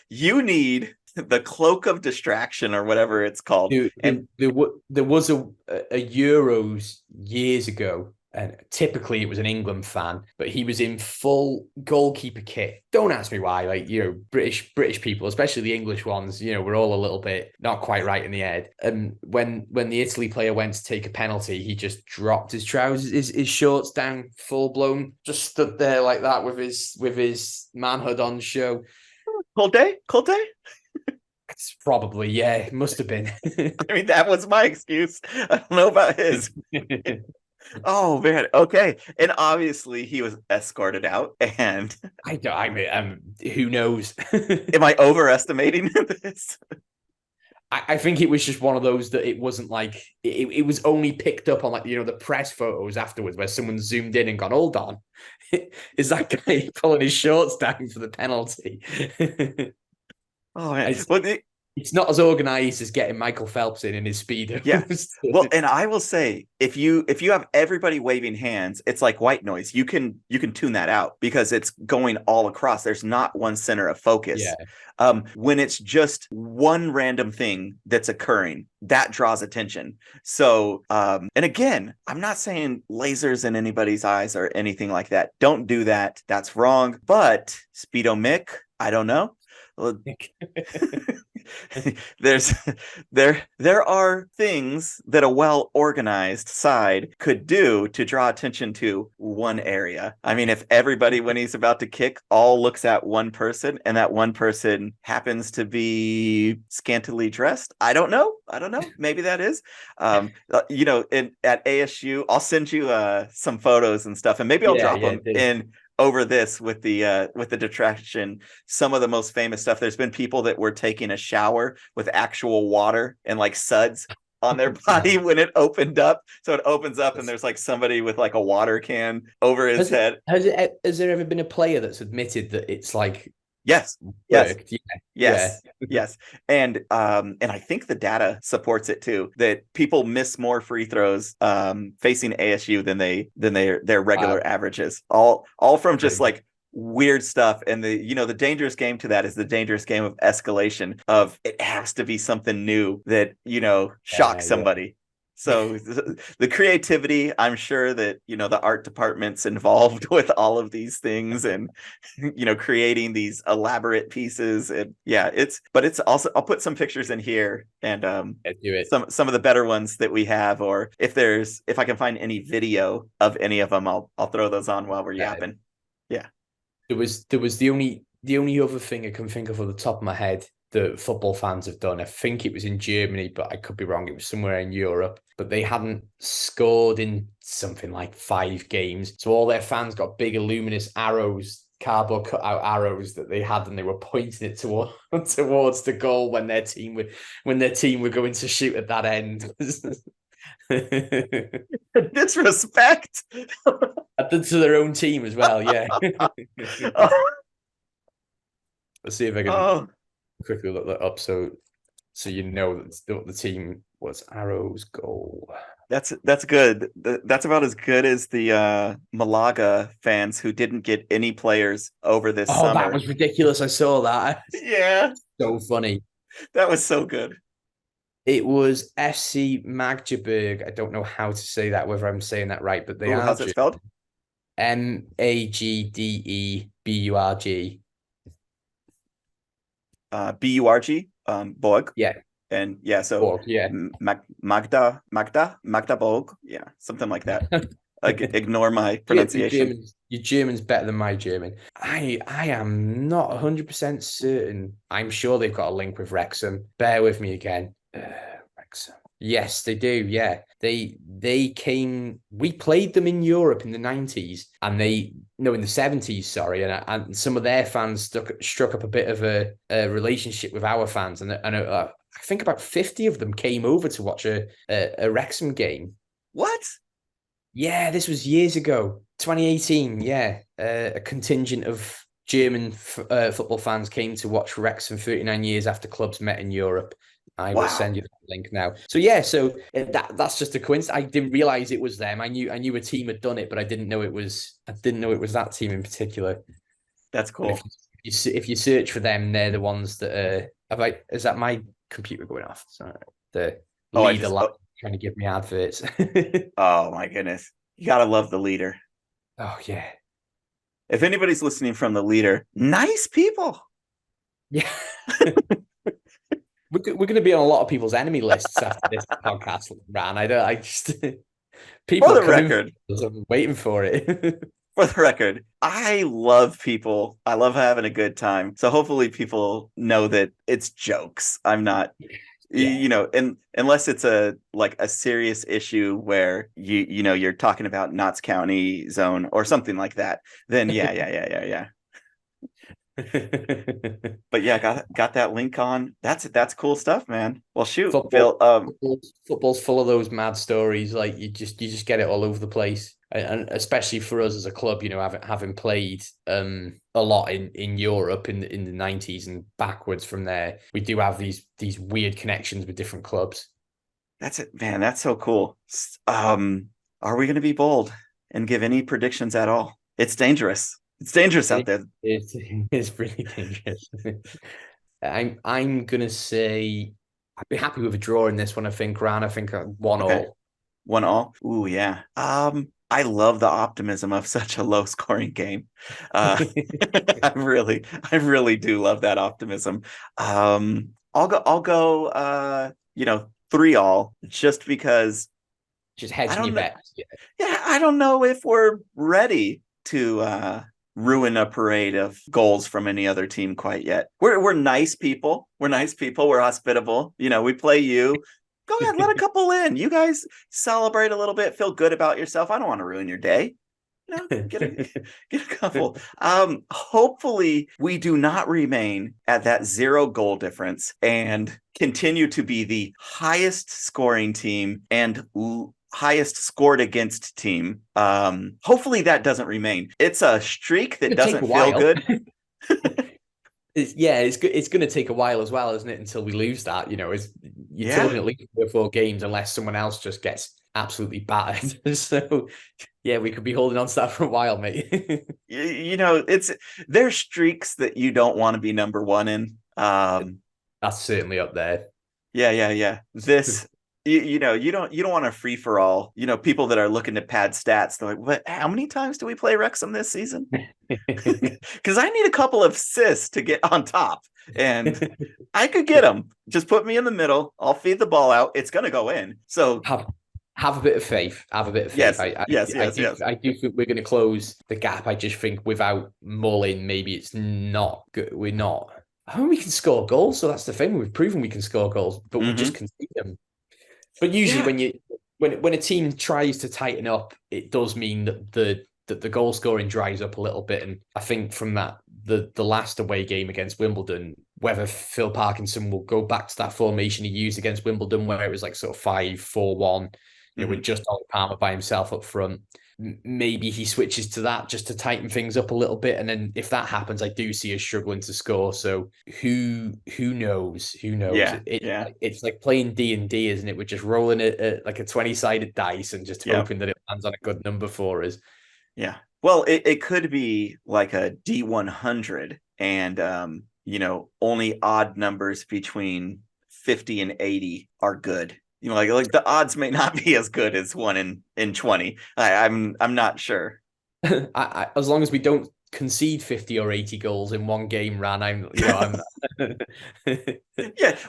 A: you need the cloak of distraction or whatever it's called.
B: And there was a Euros years ago, and typically it was an England fan, but he was in full goalkeeper kit. Don't ask me why. Like, British people, especially the English ones, we're all a little bit not quite right in the head. And when the Italy player went to take a penalty, he just dropped his trousers, his shorts down, full blown, just stood there like that with his manhood on show.
A: Cold day.
B: It's probably, yeah, it must have been.
A: I mean, that was my excuse. I don't know about his. Oh man, okay. And obviously he was escorted out, and
B: who knows?
A: Am I overestimating this?
B: I think it was just one of those that it wasn't like it was only picked up on like the press photos afterwards where someone zoomed in and gone, hold on, is that guy pulling his shorts down for the penalty?
A: Oh man,
B: It's not as organized as getting Michael Phelps in his speedos.
A: Yeah. Well, and I will say, if you have everybody waving hands, it's like white noise. You can tune that out because it's going all across. There's not one center of focus.
B: Yeah.
A: When it's just one random thing that's occurring, that draws attention. So, and again, I'm not saying lasers in anybody's eyes or anything like that. Don't do that. That's wrong. But Speedo Mick, I don't know. there are things that a well-organized side could do to draw attention to one area. I mean, if everybody, when he's about to kick, all looks at one person and that one person happens to be scantily dressed, I don't know. Maybe that is. At ASU, I'll send you some photos and stuff, and maybe I'll drop them in over this with the detraction. Some of the most famous stuff. There's been people that were taking a shower with actual water and like suds on their body when it opened up. So it opens up and there's like somebody with like a water can over his head.
B: Has there ever been a player that's admitted that it's like
A: Yes.
B: worked?
A: Yes. And I think the data supports it too, that people miss more free throws facing ASU than their regular averages. All from just like weird stuff. And the dangerous game to that is the dangerous game of escalation of it has to be something new that shocks somebody. So the creativity, I'm sure that, the art department's involved with all of these things and, creating these elaborate pieces. And but it's also, I'll put some pictures in here and some of the better ones that we have, or if I can find any video of any of them, I'll throw those on while we're yapping. Yeah.
B: There was the only other thing I can think of off the top of my head that football fans have done. I think it was in Germany, but I could be wrong. It was somewhere in Europe, but they hadn't scored in something like 5 games. So all their fans got big luminous arrows, cardboard cutout arrows that they had, and they were pointing it towards the goal when their team were going to shoot at that end.
A: Disrespect.
B: To their own team as well, yeah. Let's see if I can quickly look that up so you know that the team was Arrow's goal.
A: That's good. That's about as good as the Malaga fans who didn't get any players over this summer.
B: That was ridiculous. I saw that.
A: Yeah.
B: So funny.
A: That was so good.
B: It was FC Magdeburg. I don't know how to say that, whether I'm saying that right, but
A: how's it spelled?
B: Magdeburg.
A: Burg, Borg.
B: Yeah.
A: And so
B: Borg, yeah.
A: Magdeburg. Yeah, something like that. Ignore my pronunciation.
B: Your German's better than my German. I am not 100% certain. I'm sure they've got a link with Wrexham. Bear with me again. Wrexham. Yes, they do. Yeah, they came. We played them in Europe in the 90s, and in the 70s. Sorry, and some of their fans struck up a bit of a relationship with our fans, and I think about 50 of them came over to watch a Wrexham game.
A: What?
B: Yeah, this was years ago, 2018. Yeah, a contingent of German football fans came to watch Wrexham 39 years after clubs met in Europe. I will send you the link now. So that's just a coincidence. I didn't realize it was them. I knew a team had done it, but I didn't know it was that team in particular.
A: That's cool.
B: If you search for them, they're the ones that is that my computer going off? So the leader trying to give me adverts.
A: Oh my goodness. You gotta love the leader.
B: Oh yeah.
A: If anybody's listening from the leader, nice people.
B: Yeah. We're going to be on a lot of people's enemy lists after this podcast ran. People
A: for the record,
B: I'm waiting for it.
A: For the record, I love people. I love having a good time. So hopefully people know that it's jokes. I'm not, unless it's a serious issue where you're talking about Notts County zone or something like that. Then yeah. But yeah, got that link on. That's cool stuff, man. Well, shoot,
B: Football,
A: Bill.
B: football's full of those mad stories. Like you just get it all over the place, and especially for us as a club, having played a lot in Europe in the 90s and backwards from there, we do have these weird connections with different clubs.
A: That's it, man. That's so cool. Are we going to be bold and give any predictions at all? It's dangerous. It's dangerous out there.
B: It's really dangerous. I'm gonna say I'd be happy with a draw in this one. I think, Ran. I think 1
A: Okay,
B: all.
A: 1-1. Ooh, yeah. I love the optimism of such a low scoring game. Uh, I really do love that optimism. I'll go. 3-3, just because
B: Just
A: I
B: hedging
A: don't
B: your
A: know.
B: bets.
A: Yeah, I don't know if we're ready to ruin a parade of goals from any other team quite yet. We're nice people. We're nice people. We're hospitable. We play you. Go ahead, let a couple in. You guys celebrate a little bit. Feel good about yourself. I don't want to ruin your day. Get a couple. Hopefully we do not remain at that 0 goal difference and continue to be the highest scoring team and highest scored against team. Hopefully that doesn't remain. It's a streak that doesn't feel good.
B: It's going to take a while as well, isn't it? Until we lose that, you're talking at least 3 or 4 games, unless someone else just gets absolutely battered. So, yeah, we could be holding on to that for a while, mate.
A: There's streaks that you don't want to be number 1 in.
B: That's certainly up there.
A: Yeah. This, you don't want a free for all. People that are looking to pad stats, they're like, "What? How many times do we play Wrexham this season?" Because I need a couple of assists to get on top, and I could get them. Just put me in the middle. I'll feed the ball out. It's gonna go in. So
B: have a bit of faith. Have a bit of faith.
A: Yes.
B: I do think we're going to close the gap. I just think without Mullin, maybe it's not good. We're not. I mean, we can score goals, so that's the thing. We've proven we can score goals, but we just concede them. But usually, when a team tries to tighten up, it does mean that the goal scoring dries up a little bit. And I think from that, the last away game against Wimbledon, whether Phil Parkinson will go back to that formation he used against Wimbledon, where it was like sort of 5-4-1, with just Ollie Palmer by himself up front. Maybe he switches to that just to tighten things up a little bit, and then if that happens, I do see us struggling to score. So who knows? Who knows? It's like playing D&D, isn't it? We're just rolling it like a 20-sided dice and just hoping that it lands on a good number for us.
A: Yeah. Well, it could be like a D100, and only odd numbers between 50 and 80 are good. Like the odds may not be as good as 1 in 20. I'm not sure.
B: As long as we don't concede 50 or 80 goals in one game, I'm
A: yeah.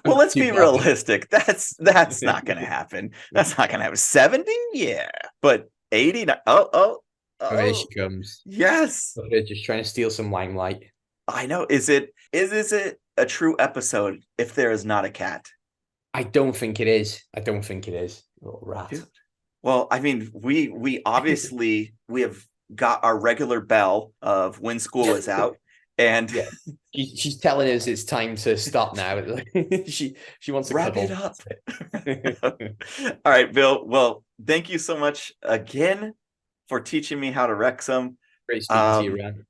A: Well, let's be realistic. That's not going to happen. That's not going to happen. 70, yeah, but 80. Oh,
B: there she comes.
A: Yes,
B: they're just trying to steal some limelight.
A: I know. Is it a true episode if there is not a cat?
B: I don't think it is. Little rat.
A: Dude. Well, I mean, we obviously we have got our regular bell of when school is out, and
B: she's telling us it's time to stop now. she wants to
A: wrap it up. All right, Bill. Well, thank you so much again for teaching me how to Wrexham.
B: Great speaking to you, Ran.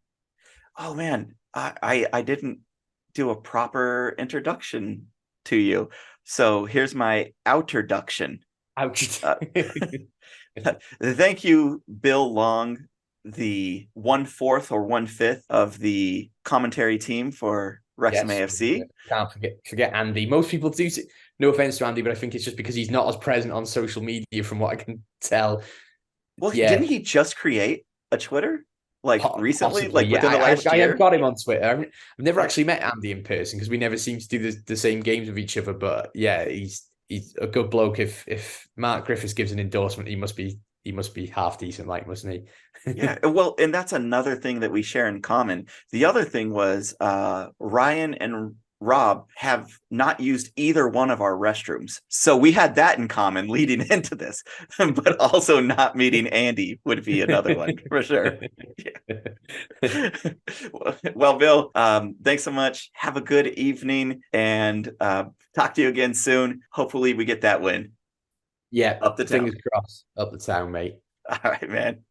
A: Oh man, I didn't do a proper introduction to you. So here's my outroduction.
B: Ouch.
A: Thank you, Bill Long, the 1/4 or 1/5 of the commentary team for Wrexham AFC.
B: Can't forget Andy. Most people do. No offense to Andy, but I think it's just because he's not as present on social media, from what I can tell.
A: Well, didn't he just create a Twitter? Recently,
B: possibly,
A: within the last year?
B: I have got him on Twitter. I've never actually met Andy in person because we never seem to do the same games with each other. But yeah, he's a good bloke. If Mark Griffiths gives an endorsement, he must be half decent, mustn't he?
A: Yeah, well, and that's another thing that we share in common. The other thing was Ryan and Rob have not used either one of our restrooms. So we had that in common leading into this, but also not meeting Andy would be another one for sure. Yeah. Well, Bill, thanks so much. Have a good evening and talk to you again soon. Hopefully we get that win.
B: Yeah,
A: Up the town.
B: fingers crossed. Up the town, mate.
A: All right, man.